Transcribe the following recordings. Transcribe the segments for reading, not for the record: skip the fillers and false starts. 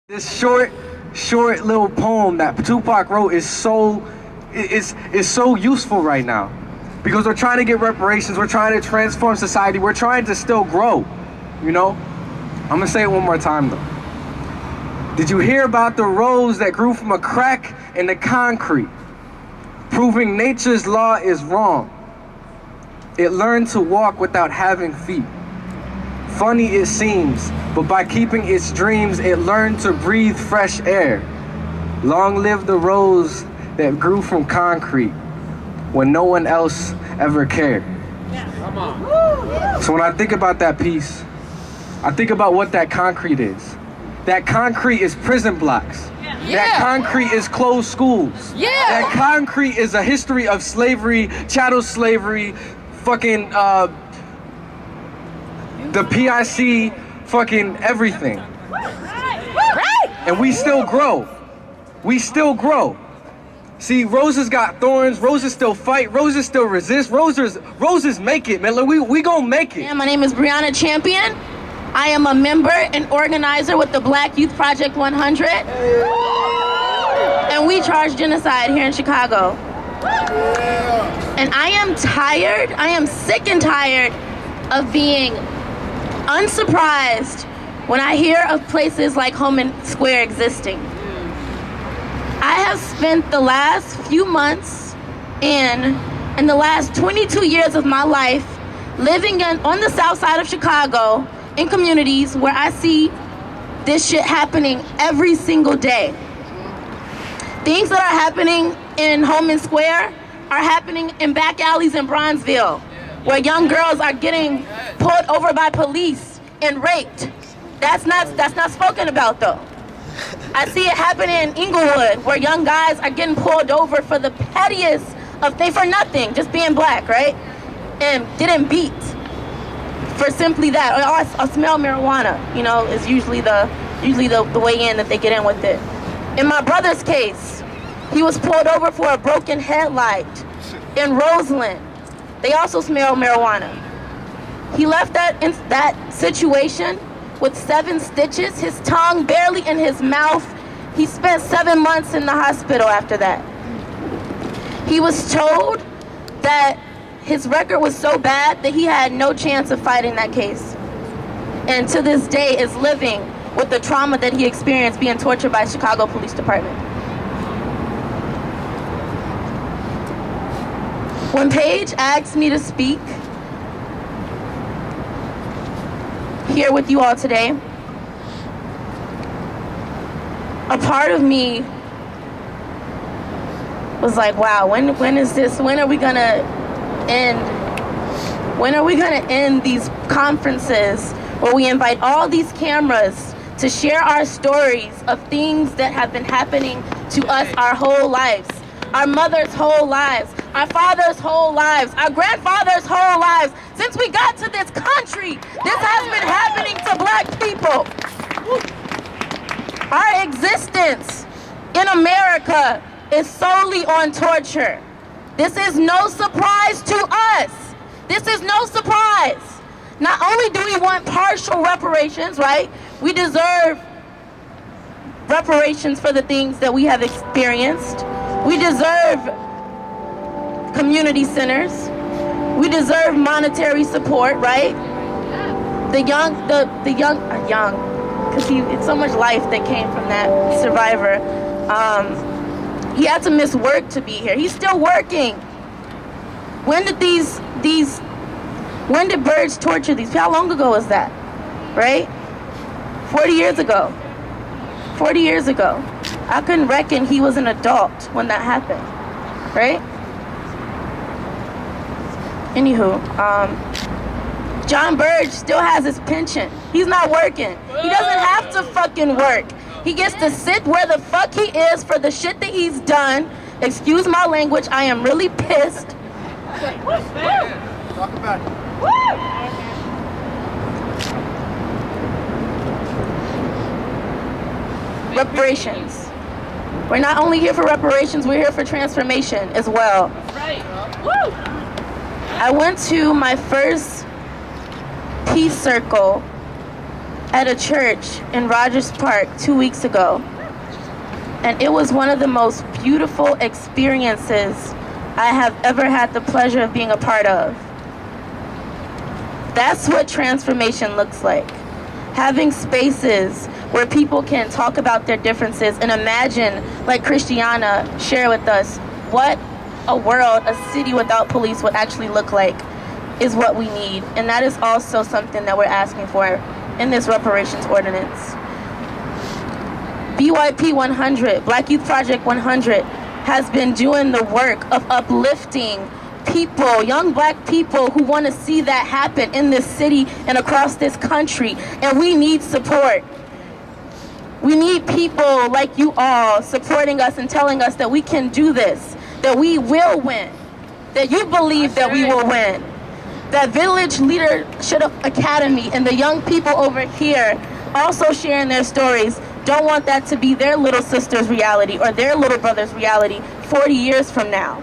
This short little poem that Tupac wrote is so useful right now because we're trying to get reparations, we're trying to transform society, we're trying to still grow, you know? I'm gonna say it one more time though. Did you hear about the rose that grew from a crack in the concrete, proving nature's law is wrong? It learned to walk without having feet. Funny it seems, but by keeping its dreams, it learned to breathe fresh air. Long live the rose that grew from concrete when no one else ever cared. Come on. So when I think about that piece, I think about what that concrete is. That concrete is prison blocks. That concrete is closed schools. That concrete is a history of slavery, chattel slavery, fucking the PIC, fucking everything. And we still grow. We still grow. See, roses got thorns, roses still fight, roses still resist, roses make it, man. Like, we gonna make it. Yeah, my name is Brianna Champion. I am a member and organizer with the Black Youth Project 100. And we charge genocide here in Chicago. And I am sick and tired of being unsurprised when I hear of places like Homan Square existing. I have spent the last few months and the last 22 years of my life living on the south side of Chicago in communities where I see this shit happening every single day. Things that are happening in Homan Square are happening in back alleys in Bronzeville, where young girls are getting pulled over by police and raped. That's not spoken about though. I see it happening in Inglewood, where young guys are getting pulled over for the pettiest of things, for nothing, just being black, right? And getting beat for simply that. Or I smell marijuana, you know, is usually the way in that they get in with it. In my brother's case, he was pulled over for a broken headlight in Roseland. They also smell marijuana. He left that situation with 7 stitches, his tongue barely in his mouth. He spent 7 months in the hospital after that. He was told that his record was so bad that he had no chance of fighting that case. And to this day is living with the trauma that he experienced being tortured by Chicago Police Department. When Paige asked me to speak here with you all today, a part of me was like, wow, when are we gonna end these conferences where we invite all these cameras to share our stories of things that have been happening to us our whole lives, our mother's whole lives, our father's whole lives, our grandfather's whole lives. Since we got to this country, this has been happening to black people. Our existence in America is solely on torture. This is no surprise to us. This is no surprise. Not only do we want partial reparations, right? We deserve reparations for the things that we have experienced. We deserve community centers. We deserve monetary support, right? The young, because it's so much life that came from that survivor. He had to miss work to be here. He's still working. When did when did birds torture these people? How long ago was that, right? 40 years ago. 40 years ago. I couldn't reckon he was an adult when that happened, right? Anywho, John Burge still has his pension. He's not working. He doesn't have to fucking work. He gets to sit where the fuck he is for the shit that he's done. Excuse my language, I am really pissed. Talk about it. Reparations. We're not only here for reparations, we're here for transformation as well. I went to my first peace circle at a church in Rogers Park 2 weeks ago, and it was one of the most beautiful experiences I have ever had the pleasure of being a part of. That's what transformation looks like. Having spaces where people can talk about their differences and imagine, like Christiana shared with us, what a world, a city without police would actually look like is what we need. And that is also something that we're asking for in this reparations ordinance. BYP 100, Black Youth Project 100, has been doing the work of uplifting people, young Black people who want to see that happen in this city and across this country, and we need support. We need people like you all supporting us and telling us that we can do this, that we will win, that you believe that we will win. That Village Leadership Academy and the young people over here also sharing their stories don't want that to be their little sister's reality or their little brother's reality 40 years from now.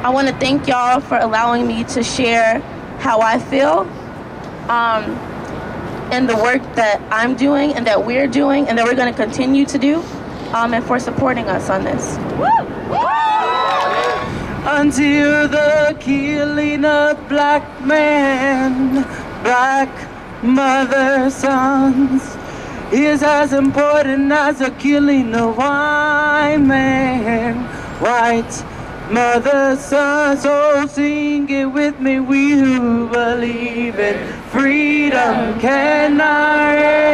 I want to thank y'all for allowing me to share how I feel and the work that I'm doing and that we're doing and that we're going to continue to do, and for supporting us on this. Until the killing of black men, black mother sons is as important as the killing of white man, white mother sons. So sing it with me, we who believe in freedom cannot rest.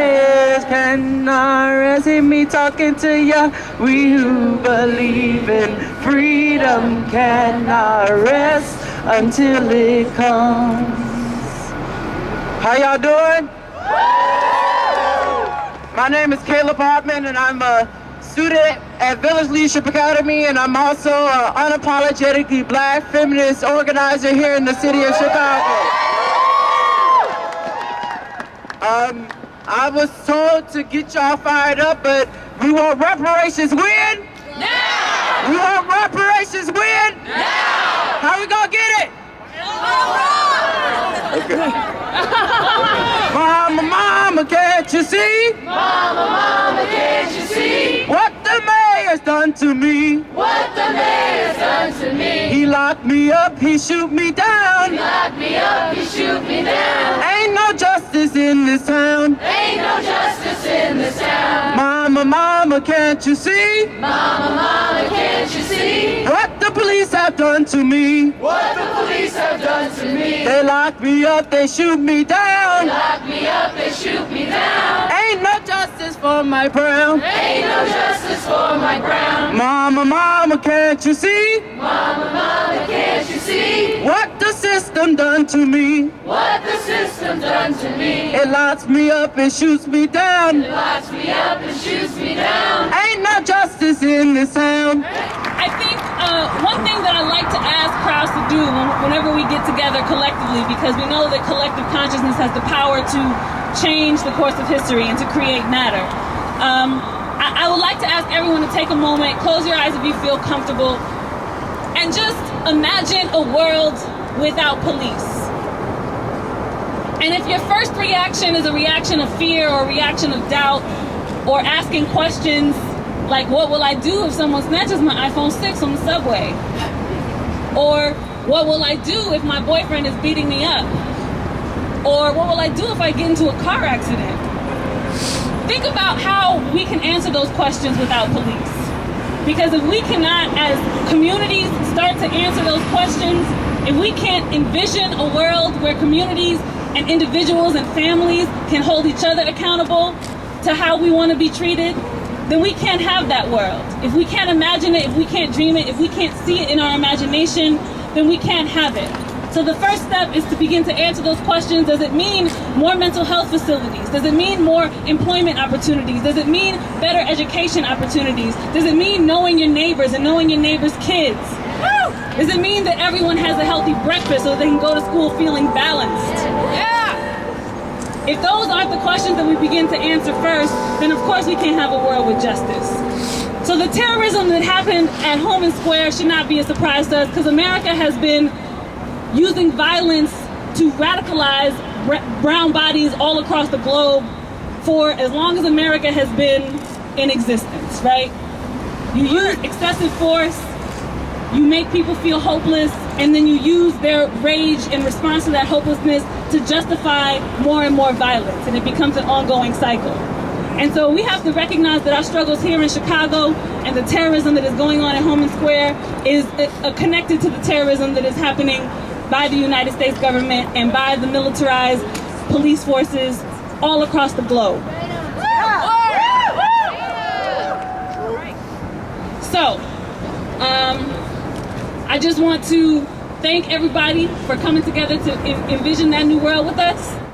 Hear me talking to ya, we who believe in freedom cannot rest until it comes. How y'all doing? My name is Caleb Hartman, and I'm a student at Village Leadership Academy, and I'm also an unapologetically Black feminist organizer here in the city of Chicago. I was told to get y'all fired up, but we want reparations when? Now! We want reparations when? Now! How we gonna get it? Okay. Mama, mama, can't you see? Mama, mama, can't you see? What the mayor's done to me? What the mayor's done to me? He locked me up, he shoot me down. He locked me up, he shoot me down. Ain't no justice in this town. Ain't no justice in this town. Mama, mama, can't you see? Mama, mama, can't you see? What the police have done to me? What the police have done to me? They lock me up, they shoot me down. Lock me up, they shoot me down. Ain't no justice for my brown. Ain't no justice for my brown. Mama, mama, can't you see? Mama, mama, can't you see? What the system done to me? What the system done to me? It locks me up, it shoots me down. It locks me up and shoots me down. Ain't no justice in this town. I think one thing that I like to ask crowds to do whenever we get together collectively, because we know that collective consciousness has the power to change the course of history and to create matter. I would like to ask everyone to take a moment, close your eyes if you feel comfortable, and just imagine a world without police. And if your first reaction is a reaction of fear or a reaction of doubt, or asking questions like, what will I do if someone snatches my iPhone 6 on the subway? Or what will I do if my boyfriend is beating me up? Or what will I do if I get into a car accident? Think about how we can answer those questions without police. Because if we cannot, as communities, start to answer those questions, if we can't envision a world where communities and individuals and families can hold each other accountable to how we want to be treated, then we can't have that world. If we can't imagine it, if we can't dream it, if we can't see it in our imagination, then we can't have it. So the first step is to begin to answer those questions. Does it mean more mental health facilities? Does it mean more employment opportunities? Does it mean better education opportunities? Does it mean knowing your neighbors and knowing your neighbors' kids? Does it mean that everyone has a healthy breakfast so they can go to school feeling balanced? If those aren't the questions that we begin to answer first, then of course we can't have a world with justice. So the terrorism that happened at Home and Square should not be a surprise to us, because America has been using violence to radicalize brown bodies all across the globe for as long as America has been in existence, right? You use excessive force, you make people feel hopeless, and then you use their rage in response to that hopelessness to justify more and more violence, and it becomes an ongoing cycle. And so we have to recognize that our struggles here in Chicago and the terrorism that is going on at Homan Square is connected to the terrorism that is happening by the United States government and by the militarized police forces all across the globe. So, I just want to thank everybody for coming together to envision that new world with us.